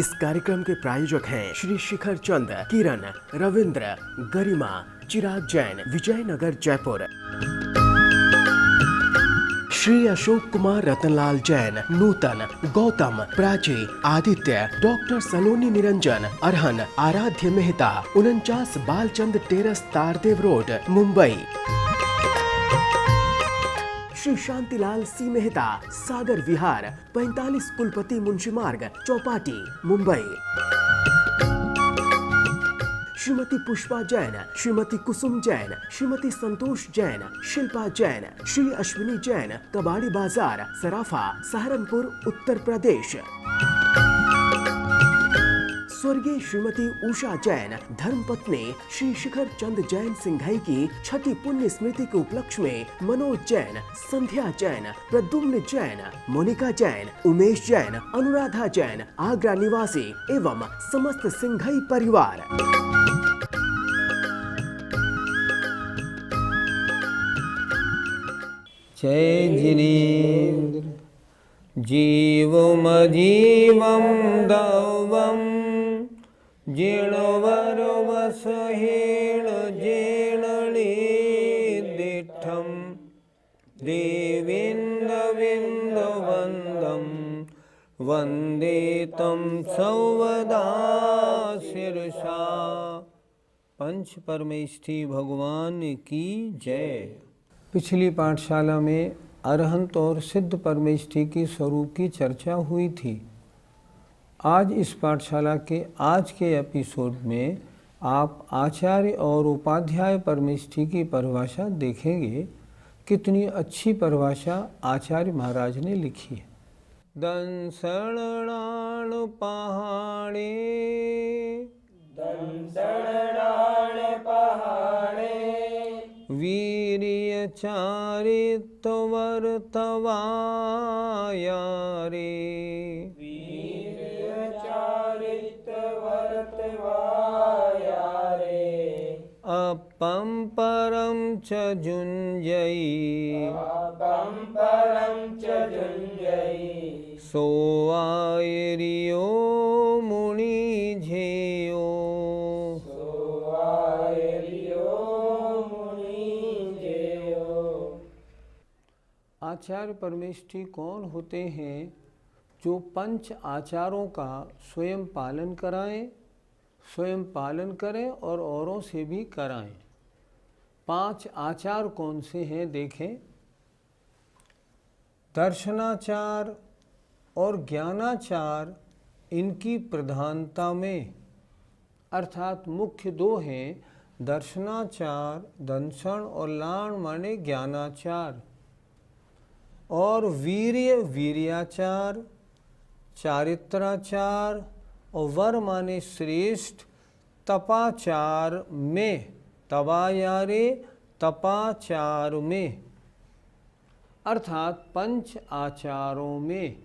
इस कार्यक्रम के प्रायोजक हैं श्री शिखर चंद, किरण, रविंद्र, गरिमा, चिराग जैन, विजयनगर, जयपुर। श्री अशोक कुमार, रतनलाल जैन, नूतन, गौतम, प्राची, आदित्य, डॉक्टर सलोनी निरंजन, अरहन, आराध्य मेहता, 49 बालचंद टेरस, तारदेव रोड, मुंबई। श्री शांतिलाल सी मेहता, सागर विहार, 45 कुलपति मुंशी मार्ग, चौपाटी, मुंबई। श्रीमती पुष्पा जैन, श्रीमती कुसुम जैन, श्रीमती संतोष जैन, शिल्पा जैन, श्री अश्विनी जैन, कबाड़ी बाजार, सराफा, सहारनपुर, उत्तर प्रदेश। स्वर्गीय श्रीमती उषा जैन, धर्मपत्नी श्री शिखर चंद जैन सिंघाई की 6ठी पुण्य स्मृति के उपलक्ष्य में मनोज जैन, संध्या जैन, प्रद्युम्न जैन, मोनिका जैन, उमेश जैन, अनुराधा जैन, आगरा निवासी एवं समस्त सिंघाई परिवार। जय जिनेन्द्र जीवम जीवम दवम जीर्णवर वसहेण जेणली दिठम देवेन्द्र वंदम वंदे तम सौवदा शिरसा। पंच परमेष्ठी भगवान की जय। पिछली पाठशाला में अरहंत और सिद्ध परमेष्ठी की स्वरूप की चर्चा हुई थी। आज इस पाठशाला के आज के एपिसोड में आप आचार्य और उपाध्याय परमेष्ठी की परिभाषा देखेंगे। कितनी अच्छी परिभाषा आचार्य महाराज ने लिखी है। दंसणाण पहाड़े, दंसणाण पहाड़े, वीर्य चारित्वर तवाया रे, वीर्य चारित्वर तवाया रे, अपम परम च जुंजयी, अपम परम च जुंजयी, सोआयरियो मुनि झेयो, आचार्य परमेष्ठी कौन होते हैं? जो पंच आचारों का स्वयं पालन कराएं, स्वयं पालन करें और औरों से भी कराएं। 5 आचार कौन से हैं देखें। दर्शनाचार और ज्ञानाचार, इनकी प्रधानता में, अर्थात मुख्य 2 हैं, दर्शनाचार, दंशन और लाण माने ज्ञानाचार, और वीर्य वीर्याचार, चारित्राचार और वर माने श्रेष्ठ, तपाचार में, तवायारे तपाचार में, अर्थात पंच आचारों में।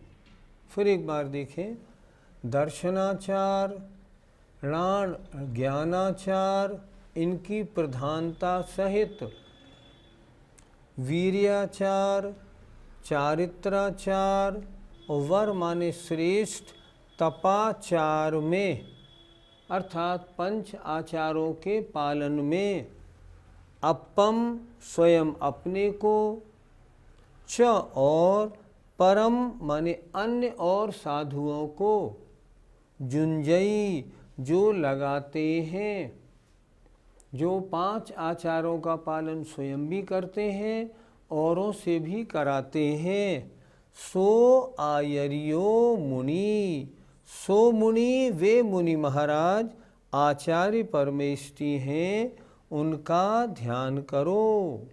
फिर एक बार देखें। दर्शनाचार, लाण ज्ञानाचार, इनकी प्रधानता सहित वीर्याचार, चारित्राचार और वर माने श्रेष्ठ, तपाचार में, अर्थात पंच आचारों के पालन में, अपम स्वयं अपने को, च और, परम माने अन्य और साधुओं को, जुंजई जो लगाते हैं, जो 5 आचारों का पालन स्वयं भी करते हैं औरों से भी कराते हैं। सो आयरियो मुनि, सो मुनि वे मुनि महाराज आचार्य परमेष्ठी हैं, उनका ध्यान करो।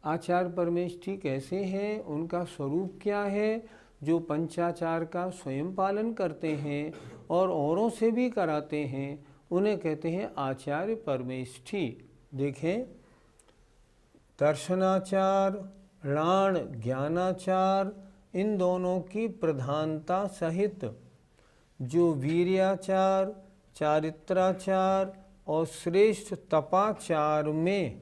आचार्य परमेष्ठी कैसे हैं, उनका स्वरूप क्या है? जो पंचाचार का स्वयं पालन करते हैं और औरों से भी कराते हैं, उन्हें कहते हैं आचार्य परमेष्ठी। देखें। दर्शनाचार, लाण ज्ञानाचार, इन दोनों की प्रधानता सहित जो वीर्याचार, चारित्राचार और श्रेष्ठ तपाचार में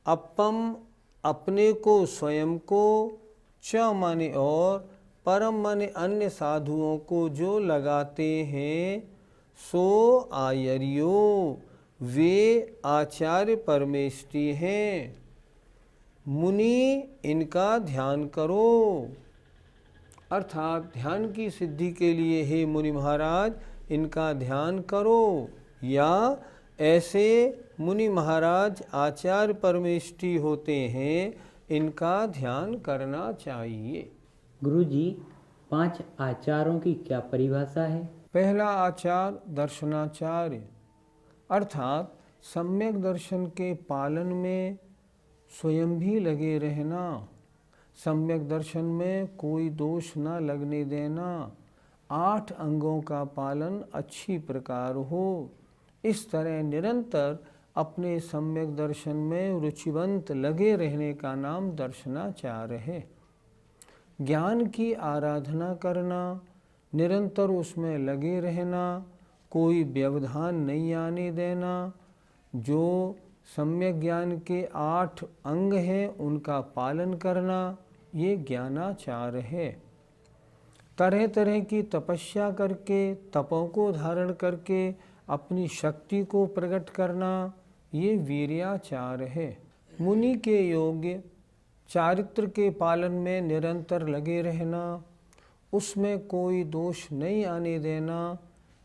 अपम अपने को स्वयं को, च माने और, परम माने अन्य साधुओं को जो लगाते हैं सो आयरियो, वे आचार्य परमेष्टि हैं। मुनि इनका ध्यान करो। अर्थात ध्यान की सिद्धि के लिए हे मुनि महाराज इनका ध्यान करो, या ऐसे मुनि महाराज आचार्य परमेष्टि होते हैं, इनका ध्यान करना चाहिए। गुरुजी, 5 आचारों की क्या परिभाषा है? पहला आचार दर्शनाचार्य, अर्थात सम्यक दर्शन के पालन में स्वयं भी लगे रहना, सम्यक दर्शन में कोई दोष न लगने देना, 8 अंगों का पालन अच्छी प्रकार हो, इस तरह निरंतर अपने सम्यक दर्शन में रुचिवंत लगे रहने का नाम दर्शनाचार्य है। ज्ञान की आराधना करना, निरंतर उसमें लगे रहना, कोई व्यवधान नहीं आने देना, जो सम्यक ज्ञान के 8 अंग हैं उनका पालन करना, ये ज्ञानाचार है। तरह तरह की तपस्या करके, तपों को धारण करके अपनी शक्ति को प्रकट करना, ये वीर्याचार है। मुनि के योग्य चारित्र के पालन में निरंतर लगे रहना, उसमें कोई दोष नहीं आने देना,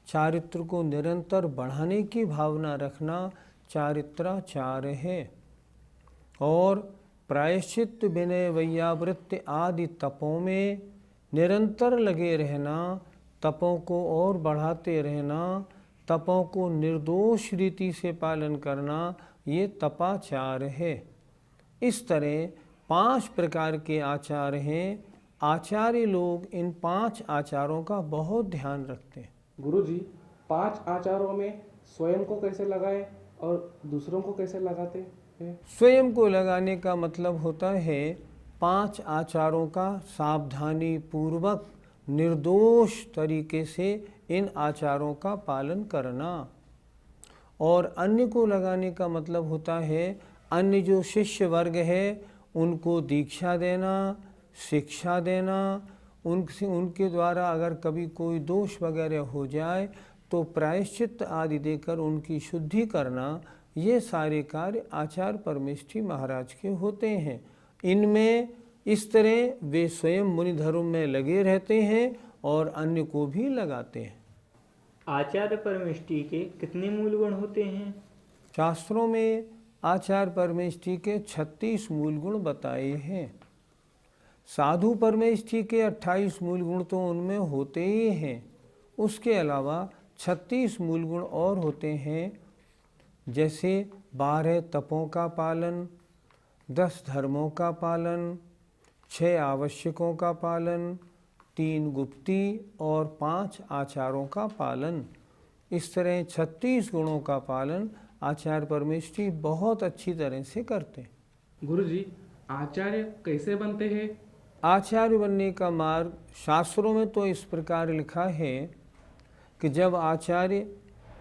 चारित्र को निरंतर बढ़ाने की भावना रखना चारित्राचार है। और प्रायश्चित, विनय, वैयावृत्ति आदि तपों में निरंतर लगे रहना, तपों को और बढ़ाते रहना, तपों को निर्दोष रीति से पालन करना, ये तपाचार है। इस तरह 5 प्रकार के आचार हैं। आचार्य लोग इन 5 आचारों का बहुत ध्यान रखते हैं। गुरुजी, 5 आचारों में स्वयं को कैसे लगाएं और दूसरों को कैसे लगाते हैं? स्वयं को लगाने का मतलब होता है 5 आचारों का सावधानी पूर्वक निर्दोष तरीके से इन आचारों का पालन करना। और अन्य को लगाने का मतलब होता है अन्य जो शिष्य वर्ग है उनको दीक्षा देना, शिक्षा देना, उनके द्वारा अगर कभी कोई दोष वगैरह हो जाए तो प्रायश्चित आदि देकर उनकी शुद्धि करना, ये सारे कार्य आचार्य परमेष्टि महाराज के होते हैं। इनमें इस तरह वे स्वयं मुनि धर्म में लगे रहते हैं और अन्य को भी लगाते हैं। आचार्य परमेष्टि के कितने मूल गुण होते हैं? शास्त्रों में आचार्य परमेष्टि के 36 मूल गुण बताए हैं। साधु परमेष्टि के 28 मूल गुण तो उनमें होते ही हैं, उसके अलावा 36 मूल गुण और होते हैं, जैसे 12 तपों का पालन, 10 धर्मों का पालन, 6 आवश्यकों का पालन, 3 गुप्ती और 5 आचारों का पालन। इस तरह 36 गुणों का पालन आचार्य परमेष्टि बहुत अच्छी तरह से करते हैं। गुरुजी, आचार्य कैसे बनते हैं? आचार्य बनने का मार्ग शास्त्रों में तो इस प्रकार लिखा है कि जब आचार्य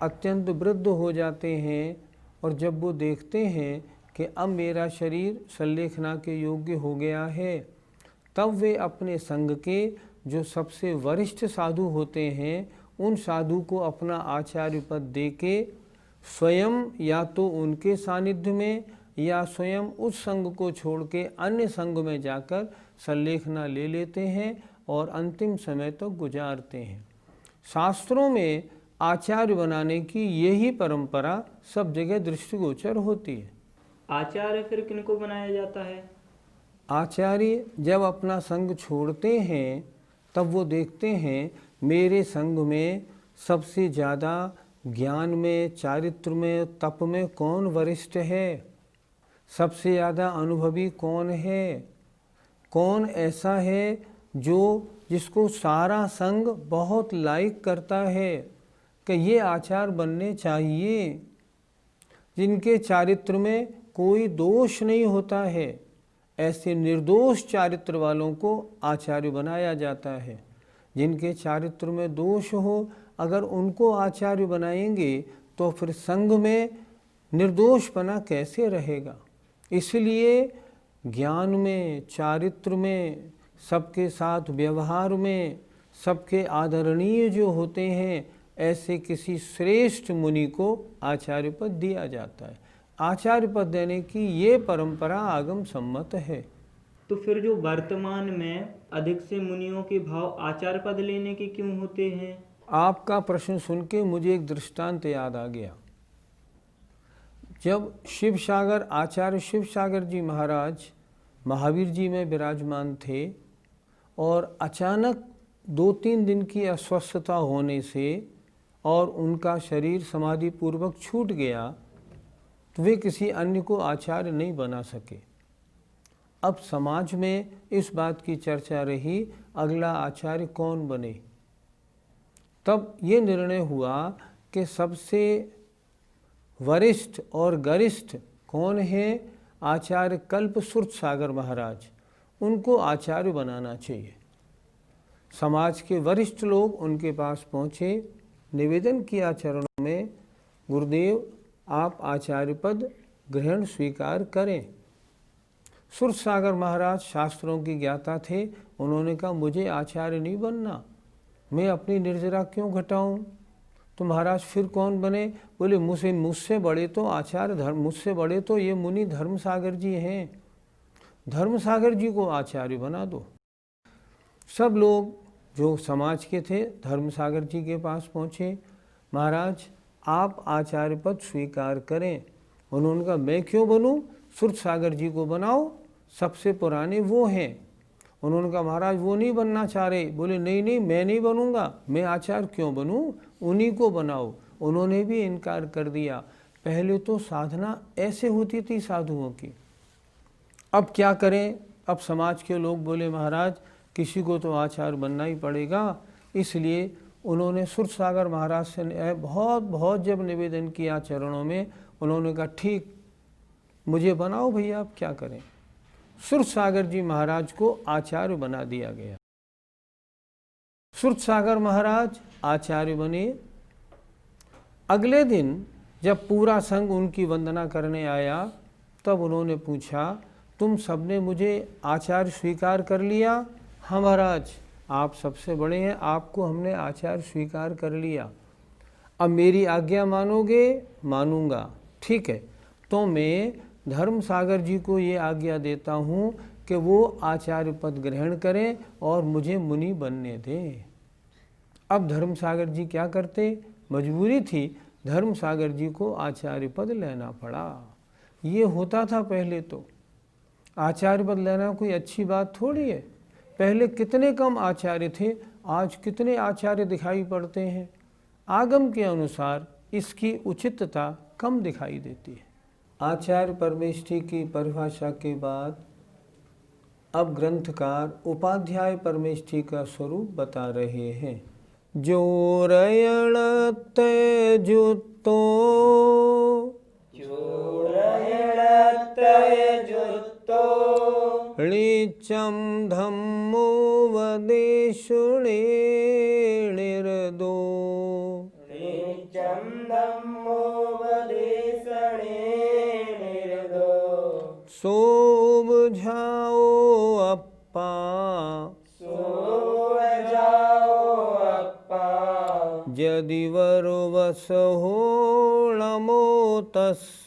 अत्यंत वृद्ध हो जाते हैं और जब वो देखते हैं कि अब मेरा शरीर संलेखना के योग्य हो गया है, तब वे अपने संघ के जो सबसे वरिष्ठ साधु होते हैं उन साधु को अपना आचार्य पद देके स्वयं या तो उनके सानिध्य में या स्वयं उस संघ को छोड़ के अन्य संघ में जाकर संलेखना ले लेते हैं और अंतिम समय तक गुजारते हैं। शास्त्रों में आचार्य बनाने की यही परंपरा सब जगह दृष्टिगोचर होती है। आचार्य फिर किनको बनाया जाता है? आचार्य जब अपना संघ छोड़ते हैं तब वो देखते हैं मेरे संघ में सबसे ज़्यादा ज्ञान में, चारित्र में, तप में कौन वरिष्ठ है, सबसे ज़्यादा अनुभवी कौन है, कौन ऐसा है जिसको सारा संघ बहुत लाइक करता है कि ये आचार्य बनने चाहिए, जिनके चारित्र में कोई दोष नहीं होता है। ऐसे निर्दोष चारित्र वालों को आचार्य बनाया जाता है। जिनके चारित्र में दोष हो, अगर उनको आचार्य बनाएंगे तो फिर संघ में निर्दोषपना कैसे रहेगा। इसलिए ज्ञान में, चारित्र में, सबके साथ व्यवहार में सबके आदरणीय जो होते हैं, ऐसे किसी श्रेष्ठ मुनि को आचार्य पद दिया जाता है। आचार्य पद देने की ये परंपरा आगम सम्मत है। तो फिर जो वर्तमान में अधिक से मुनियों के भाव आचार्य पद लेने के क्यों होते हैं? आपका प्रश्न सुन के मुझे एक दृष्टांत याद आ गया। जब शिव सागर आचार्य शिव सागर जी महाराज महावीर जी में विराजमान थे और अचानक 2-3 दिन की अस्वस्थता होने से और उनका शरीर समाधि पूर्वक छूट गया, तो वे किसी अन्य को आचार्य नहीं बना सके। अब समाज में इस बात की चर्चा रही, अगला आचार्य कौन बने। तब ये निर्णय हुआ कि सबसे वरिष्ठ और गरिष्ठ कौन है, आचार्य कल्प सुरत सागर महाराज, उनको आचार्य बनाना चाहिए। समाज के वरिष्ठ लोग उनके पास पहुँचे, निवेदन किया चरणों में, गुरुदेव आप आचार्य पद ग्रहण स्वीकार करें। सुरत सागर महाराज शास्त्रों की ज्ञाता थे। उन्होंने कहा मुझे आचार्य नहीं बनना, मैं अपनी निर्जरा क्यों घटाऊं। तो महाराज फिर कौन बने? बोले मुझसे बड़े तो आचार्य धर्म, मुझसे बड़े तो ये मुनि धर्म सागर जी हैं, धर्म सागर जी को आचार्य बना दो। सब लोग जो समाज के थे धर्म सागर जी के पास पहुँचे, महाराज आप आचार्य पद स्वीकार करें। उन्होंने कहा मैं क्यों बनूं, सुरत सागर जी को बनाओ, सबसे पुराने वो हैं। उन्होंने कहा महाराज वो नहीं बनना चाह रहे। बोले नहीं नहीं मैं नहीं बनूंगा, मैं आचार्य क्यों बनूं, उन्हीं को बनाओ। उन्होंने भी इनकार कर दिया। पहले तो साधना ऐसे होती थी साधुओं की, अब क्या करें। अब समाज के लोग बोले महाराज किसी को तो आचार्य बनना ही पड़ेगा। इसलिए उन्होंने सुरत सागर महाराज से बहुत जब निवेदन किया चरणों में, उन्होंने कहा ठीक मुझे बनाओ भैया, आप क्या करें। सुरत सागर जी महाराज को आचार्य बना दिया गया। सुरत सागर महाराज आचार्य बने। अगले दिन जब पूरा संघ उनकी वंदना करने आया, तब उन्होंने पूछा तुम सबने मुझे आचार्य स्वीकार कर लिया? हाँ महाराज आप सबसे बड़े हैं, आपको हमने आचार्य स्वीकार कर लिया। अब मेरी आज्ञा मानोगे? मानूंगा। ठीक है, तो मैं धर्म सागर जी को ये आज्ञा देता हूँ कि वो आचार्य पद ग्रहण करें और मुझे मुनि बनने दें। अब धर्म सागर जी क्या करते, मजबूरी थी, धर्म सागर जी को आचार्य पद लेना पड़ा। ये होता था पहले। तो आचार्य पद लेना कोई अच्छी बात थोड़ी है। पहले कितने कम आचार्य थे, आज कितने आचार्य दिखाई पड़ते हैं। आगम के अनुसार इसकी उचितता कम दिखाई देती है। आचार्य परमेष्ठी की परिभाषा के बाद अब ग्रंथकार उपाध्याय परमेष्ठी का स्वरूप बता रहे हैं। जोरयण तेजुतो ऋचम धम्मो वदेशुणे निर्दो सो बुझाओ अप्पा यदि वरो वस हो नमो तस्स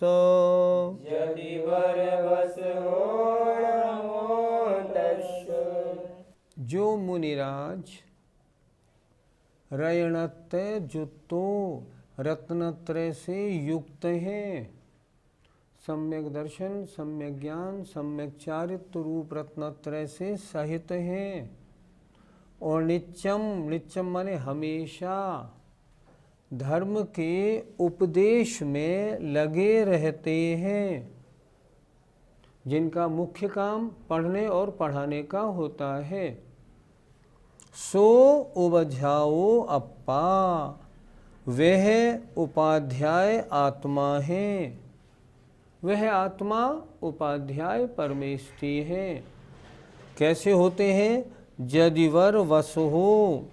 जो मुनिराज रयणत्य जुतो रत्नत्रय से युक्त हैं, सम्यक दर्शन, सम्यक ज्ञान, सम्यक चारित्र रूप रत्नत्रय से सहित हैं, और नित्यम माने हमेशा धर्म के उपदेश में लगे रहते हैं, जिनका मुख्य काम पढ़ने और पढ़ाने का होता है। सो उबझाओ अप्पा, वह उपाध्याय आत्मा है, वह आत्मा उपाध्याय परमेष्ठी है। कैसे होते हैं? यदिवर वस हो,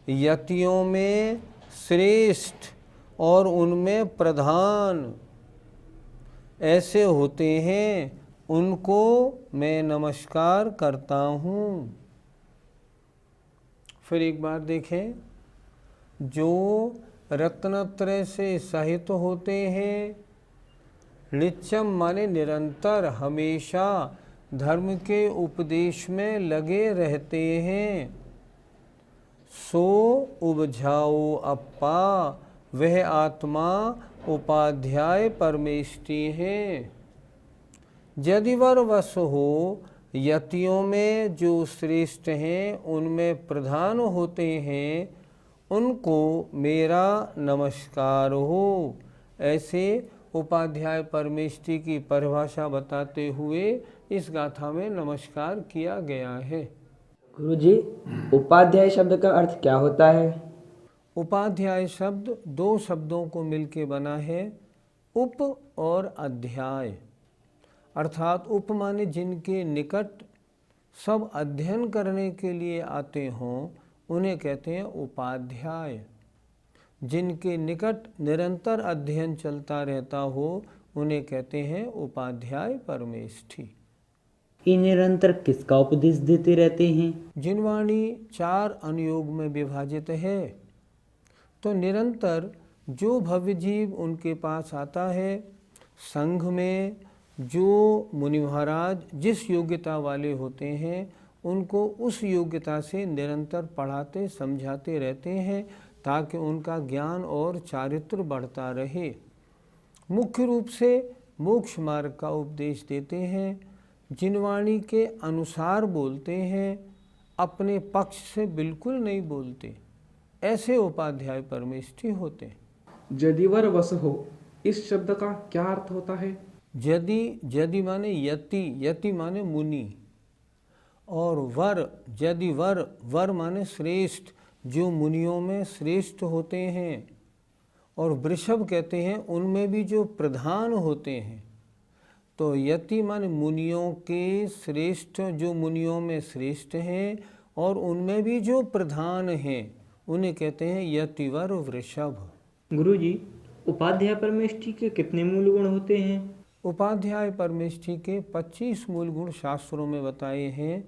यतियों में श्रेष्ठ और उनमें प्रधान ऐसे होते हैं, उनको मैं नमस्कार करता हूँ। फिर एक बार देखें, जो रत्नत्रय से सहित होते हैं, नित्यम माने निरंतर हमेशा धर्म के उपदेश में लगे रहते हैं, सो उपजाओ अप्पा वह आत्मा उपाध्याय परमेष्टि है। यदिवर वश हो, यतियों में जो श्रेष्ठ हैं उनमें प्रधान होते हैं, उनको मेरा नमस्कार हो। ऐसे उपाध्याय परमेष्टि की परिभाषा बताते हुए इस गाथा में नमस्कार किया गया है। गुरुजी, उपाध्याय शब्द का अर्थ क्या होता है? उपाध्याय शब्द दो शब्दों को मिलके बना है, उप और अध्याय। अर्थात उप माने जिनके निकट सब अध्ययन करने के लिए आते हों उन्हें कहते हैं उपाध्याय। जिनके निकट निरंतर अध्ययन चलता रहता हो उन्हें कहते हैं उपाध्याय परमेष्ठि। ये निरंतर किसका उपदेश देते रहते हैं? जिनवाणी 4 अनुयोग में विभाजित है, तो निरंतर जो भव्य जीव उनके पास आता है, संघ में जो मुनि महाराज जिस योग्यता वाले होते हैं उनको उस योग्यता से निरंतर पढ़ाते समझाते रहते हैं ताकि उनका ज्ञान और चारित्र बढ़ता रहे। मुख्य रूप से मोक्ष मार्ग का उपदेश देते हैं, जिनवाणी के अनुसार बोलते हैं, अपने पक्ष से बिल्कुल नहीं बोलते, ऐसे उपाध्याय परमेष्ठि होते हैं। यदिवर वश हो, इस शब्द का क्या अर्थ होता है? यदि माने यति, यति माने मुनि, और वर यदि वर माने श्रेष्ठ, जो मुनियों में श्रेष्ठ होते हैं, और वृषभ कहते हैं उनमें भी जो प्रधान होते हैं। तो यति माने मुनियों के श्रेष्ठ, जो मुनियों में श्रेष्ठ हैं और उनमें भी जो प्रधान हैं उन्हें कहते हैं यतिवर वृषभ। गुरुजी, उपाध्याय परमेष्ठि के कितने मूल गुण होते हैं? उपाध्याय परमेष्ठि के 25 मूल गुण शास्त्रों में बताए हैं।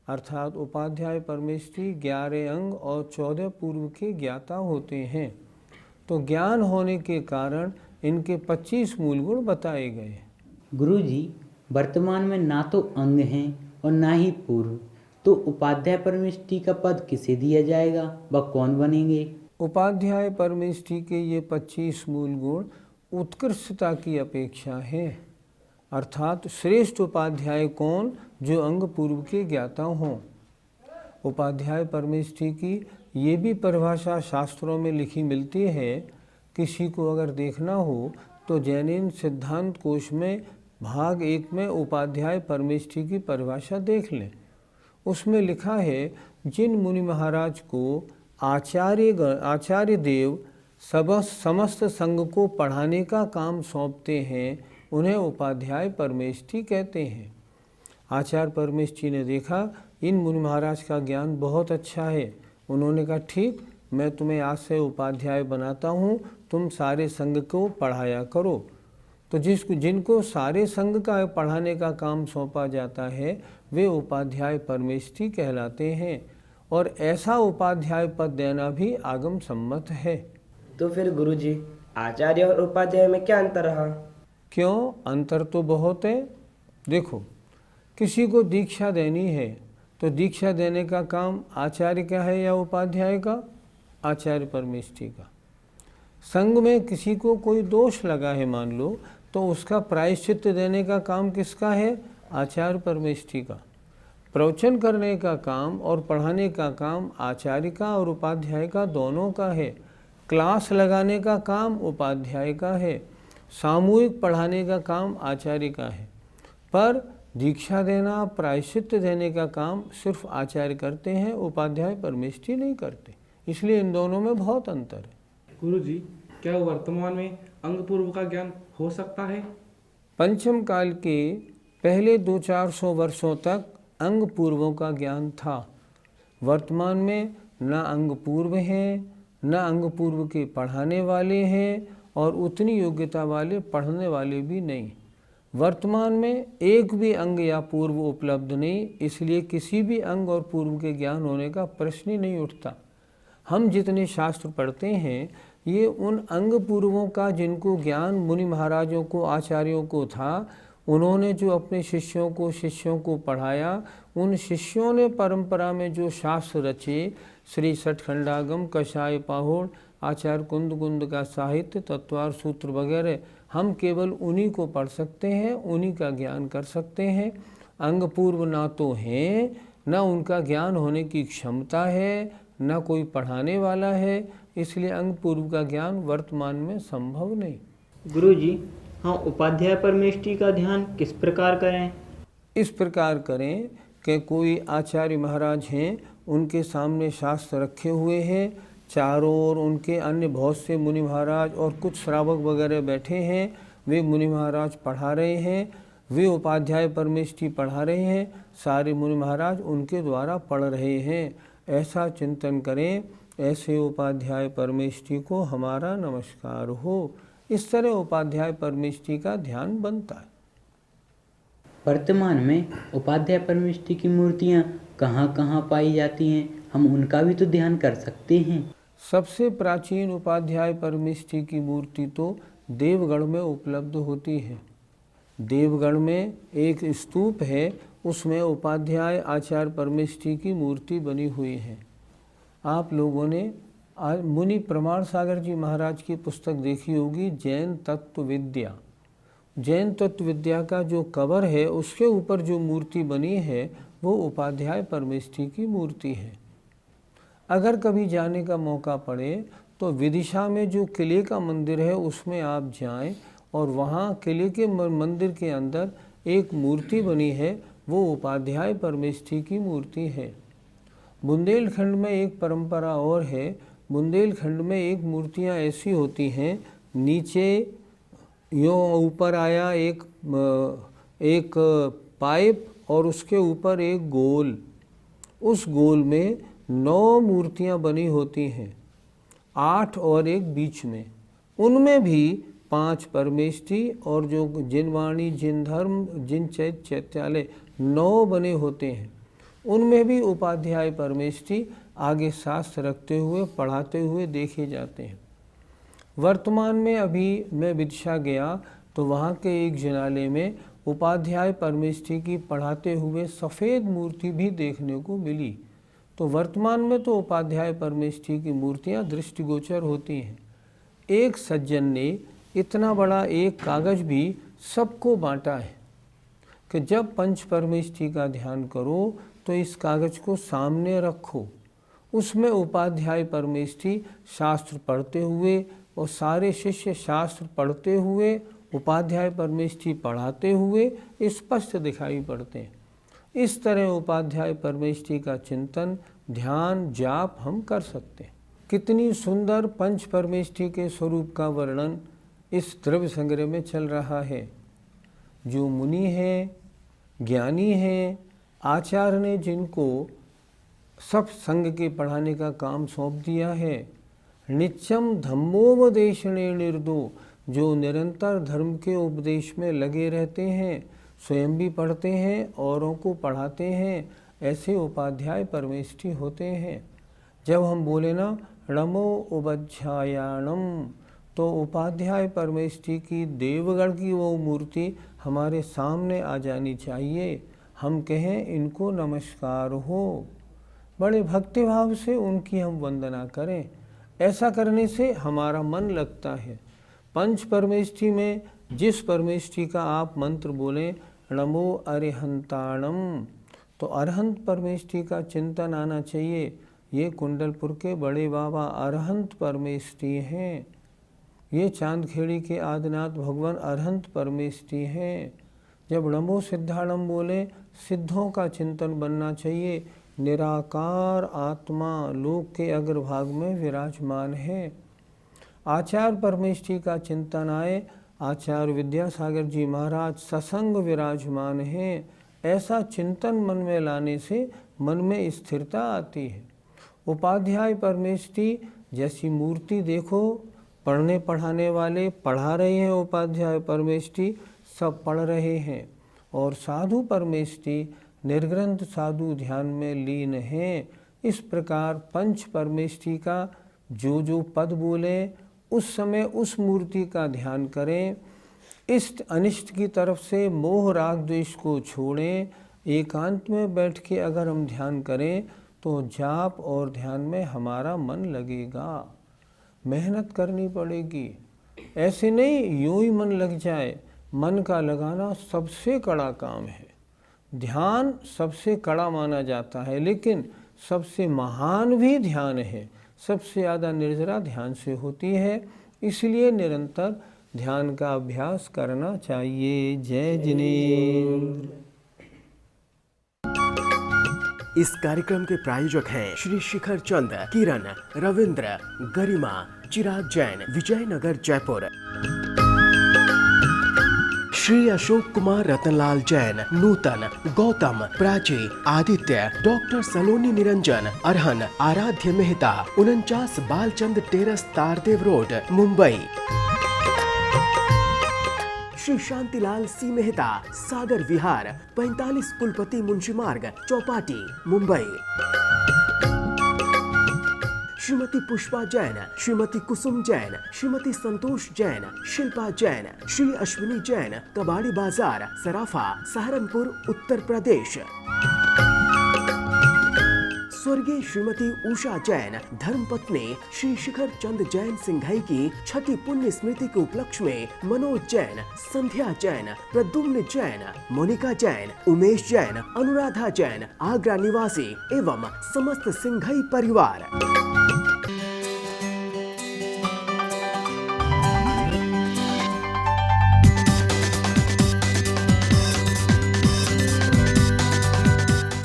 अर्थात उपाध्याय परमेष्ठि 11 अंग और 14 पूर्व के ज्ञाता होते हैं। तो ज्ञान होने के कारण इनके 25 मूल गुण बताए गए। गुरुजी, वर्तमान में ना तो अंग हैं और ना ही पूर्व, तो उपाध्याय परमेष्ठि का पद किसे दिया जाएगा? वह कौन बनेंगे? उपाध्याय परमेष्ठि के ये 25 मूल गुण उत्कृष्टता की अपेक्षा है। अर्थात श्रेष्ठ उपाध्याय कौन? जो अंग पूर्व के ज्ञाता हों। उपाध्याय परमेष्ठि की ये भी परिभाषा शास्त्रों में लिखी मिलती है। किसी को अगर देखना हो तो जैनिन सिद्धांत कोश में भाग 1 में उपाध्याय परमेष्ठि की परिभाषा देख लें। उसमें लिखा है, जिन मुनि महाराज को आचार्य देव समस्त संघ को पढ़ाने का काम सौंपते हैं उन्हें उपाध्याय परमेष्ठि कहते हैं। आचार्य परमेष्ठि ने देखा इन मुनि महाराज का ज्ञान बहुत अच्छा है, उन्होंने कहा ठीक, मैं तुम्हें आज से उपाध्याय बनाता हूँ, तुम सारे संघ को पढ़ाया करो। तो जिनको सारे संघ का पढ़ाने का काम सौंपा जाता है वे उपाध्याय परमेष्ठि कहलाते हैं, और ऐसा उपाध्याय पद देना भी आगम सम्मत है। तो फिर गुरुजी, आचार्य और उपाध्याय में क्या अंतर रहा? क्यों? अंतर तो बहुत है। देखो, किसी को दीक्षा देनी है तो दीक्षा देने का काम आचार्य का है या उपाध्याय का? आचार्य परमेष्ठि का। संघ में किसी को कोई दोष लगा है मान लो, तो उसका प्रायश्चित्त देने का काम किसका है? आचार्य परमेष्ठि का। प्रवचन करने का काम और पढ़ाने का काम आचार्य का और उपाध्याय का दोनों का है। क्लास लगाने का काम उपाध्याय का है, सामूहिक पढ़ाने का काम आचार्य का है। पर दीक्षा देना, प्रायश्चित्त देने का काम सिर्फ आचार्य करते हैं, उपाध्याय परमेष्ठि नहीं करते। इसलिए इन दोनों में बहुत अंतर है। गुरुजी, क्या वर्तमान में अंग पूर्व का ज्ञान हो सकता है? पंचम काल के पहले 200-400 वर्षों तक अंग पूर्वों का ज्ञान था। वर्तमान में न अंग पूर्व हैं, न अंग पूर्व के पढ़ाने वाले हैं, और उतनी योग्यता वाले पढ़ने वाले भी नहीं। वर्तमान में एक भी अंग या पूर्व उपलब्ध नहीं, इसलिए किसी भी अंग और पूर्व के ज्ञान होने का प्रश्न ही नहीं उठता। हम जितने शास्त्र पढ़ते हैं ये उन अंग पूर्वों का जिनको ज्ञान मुनि महाराजों को, आचार्यों को था, उन्होंने जो अपने शिष्यों को पढ़ाया, उन शिष्यों ने परंपरा में जो शास्त्र रचे, श्री सठखंडागम, कषाय पाहुड़, आचार्य कुंद का साहित्य, तत्वार सूत्र वगैरह, हम केवल उन्हीं को पढ़ सकते हैं, उन्हीं का ज्ञान कर सकते हैं। अंग पूर्व ना तो हैं, ना उनका ज्ञान होने की क्षमता है, ना कोई पढ़ाने वाला है, इसलिए अंग पूर्व का ज्ञान वर्तमान में संभव नहीं। गुरुजी, हाँ, उपाध्याय परमेष्टि का ध्यान किस प्रकार करें? इस प्रकार करें कि कोई आचार्य महाराज हैं, उनके सामने शास्त्र रखे हुए हैं, चारों ओर उनके अन्य बहुत से मुनि महाराज और कुछ श्रावक वगैरह बैठे हैं, वे मुनि महाराज पढ़ा रहे हैं, वे उपाध्याय परमेष्टि पढ़ा रहे हैं, सारे मुनि महाराज उनके द्वारा पढ़ रहे हैं, ऐसा चिंतन करें। ऐसे उपाध्याय परमेष्टि को हमारा नमस्कार हो। इस तरह उपाध्याय परमेष्टि का ध्यान बनता है। वर्तमान में उपाध्याय परमेष्टि की मूर्तियाँ कहाँ कहाँ पाई जाती हैं, हम उनका भी तो ध्यान कर सकते हैं। सबसे प्राचीन उपाध्याय परमेष्टि की मूर्ति तो देवगढ़ में उपलब्ध होती है। देवगढ़ में एक स्तूप है, उसमें उपाध्याय आचार्य परमेष्टि की मूर्ति बनी हुई है। आप लोगों ने मुनि प्रमाण सागर जी महाराज की पुस्तक देखी होगी, जैन तत्व विद्या। जैन तत्व विद्या का जो कवर है उसके ऊपर जो मूर्ति बनी है वो उपाध्याय परमेष्टि की मूर्ति है। अगर कभी जाने का मौका पड़े तो विदिशा में जो किले का मंदिर है उसमें आप जाएं, और वहाँ किले के मंदिर के अंदर एक मूर्ति बनी है, वो उपाध्याय परमेष्टि की मूर्ति है। बुंदेलखंड में एक परंपरा और है। बुंदेलखंड में एक मूर्तियाँ ऐसी होती हैं, नीचे यों ऊपर आया एक पाइप और उसके ऊपर एक गोल, उस गोल में 9 मूर्तियाँ बनी होती हैं, 8 और एक बीच में, उनमें भी 5 परमेष्टि और जो जिनवाणी, जिन धर्म, जिन चैत, चैत्यालय 9 बने होते हैं, उनमें भी उपाध्याय परमेष्टि आगे शास्त्र रखते हुए पढ़ाते हुए देखे जाते हैं। वर्तमान में अभी मैं विदिशा गया तो वहाँ के एक जिनालय में उपाध्याय परमेष्टि की पढ़ाते हुए सफ़ेद मूर्ति भी देखने को मिली। तो वर्तमान में तो उपाध्याय परमेष्टि की मूर्तियाँ दृष्टिगोचर होती हैं। एक सज्जन ने इतना बड़ा एक कागज़ भी सबको बांटा है कि जब पंच परमेष्टि का ध्यान करो तो इस कागज़ को सामने रखो, उसमें उपाध्याय परमेष्टि शास्त्र पढ़ते हुए और सारे शिष्य शास्त्र पढ़ते हुए, उपाध्याय परमेष्टि पढ़ाते हुए स्पष्ट दिखाई पड़ते हैं। इस तरह उपाध्याय परमेष्टि का चिंतन, ध्यान, जाप हम कर सकते हैं। कितनी सुंदर पंच परमेष्टि के स्वरूप का वर्णन इस द्रव्य संग्रह में चल रहा है। जो मुनि हैं, ज्ञानी हैं, आचार्य ने जिनको सब संघ के पढ़ाने का काम सौंप दिया है, नित्यम धम्मोपदेशने निर्दो, जो निरंतर धर्म के उपदेश में लगे रहते हैं, स्वयं भी पढ़ते हैं, औरों को पढ़ाते हैं, ऐसे उपाध्याय परमेष्टि होते हैं। जब हम बोले ना णमो उपाध्यायाणम, तो उपाध्याय परमेष्टि की देवगढ़ की वो मूर्ति हमारे सामने आ जानी चाहिए। हम कहें इनको नमस्कार हो, बड़े भक्तिभाव से उनकी हम वंदना करें। ऐसा करने से हमारा मन लगता है। पंच परमेष्टि में जिस परमेष्टि का आप मंत्र बोलें नमो अरिहंताणम, तो अरहंत परमेष्टि का चिंतन आना चाहिए। ये कुंडलपुर के बड़े बाबा अरहंत परमेष्टि हैं। ये चांदखेड़ी के आदिनाथ भगवान अरहंत परमेष्टि हैं। जब नमो सिद्धाणम बोले, सिद्धों का चिंतन बनना चाहिए। निराकार आत्मा लोक के अग्रभाग में विराजमान है। आचार्य परमेष्टि का चिंतन आए, आचार्य विद्यासागर जी महाराज ससंग विराजमान हैं। ऐसा चिंतन मन में लाने से मन में स्थिरता आती है। उपाध्याय परमेष्टि जैसी मूर्ति देखो, पढ़ने पढ़ाने वाले पढ़ा रहे हैं उपाध्याय परमेष्टि, सब पढ़ रहे हैं और साधु परमेष्ठी निर्ग्रंथ साधु ध्यान में लीन हैं। इस प्रकार पंच परमेष्ठी का जो जो पद बोले उस समय उस मूर्ति का ध्यान करें। इष्ट अनिष्ट की तरफ से मोह राग द्वेष को छोड़ें। एकांत में बैठ के अगर हम ध्यान करें तो जाप और ध्यान में हमारा मन लगेगा। मेहनत करनी पड़ेगी, ऐसे नहीं यूं ही मन लग जाए। मन का लगाना सबसे कड़ा काम है। ध्यान सबसे कड़ा माना जाता है, लेकिन सबसे महान भी ध्यान है। सबसे ज़्यादा निर्जरा ध्यान से होती है, इसलिए निरंतर ध्यान का अभ्यास करना चाहिए। जय जिनेन्द्र। इस कार्यक्रम के प्रायोजक हैं श्री शिखर चंद, किरण, रविंद्र, गरिमा, चिराग जैन, विजयनगर, जयपुर। श्री अशोक कुमार, रतनलाल जैन, नूतन, गौतम, प्राची, आदित्य, डॉक्टर सलोनी निरंजन, अरहन, आराध्य मेहता, 49 बालचंद टेरस, तारदेव रोड, मुंबई। श्री शांतिलाल सी मेहता, सागर विहार, 45 कुलपति मुंशी मार्ग, चौपाटी, मुंबई। श्रीमती पुष्पा जैन, श्रीमती कुसुम जैन, श्रीमती संतोष जैन, शिल्पा जैन, श्री अश्विनी जैन, कबाड़ी बाजार, सराफा, सहारनपुर, उत्तर प्रदेश। स्वर्गीय श्रीमती उषा जैन, धर्मपत्नी श्री शिखर चंद जैन सिंघाई की 6ठी पुण्य स्मृति के उपलक्ष्य में मनोज जैन, संध्या जैन, प्रद्युम्न जैन, मोनिका जैन, उमेश जैन, अनुराधा जैन, आगरा निवासी एवं समस्त सिंघाई परिवार।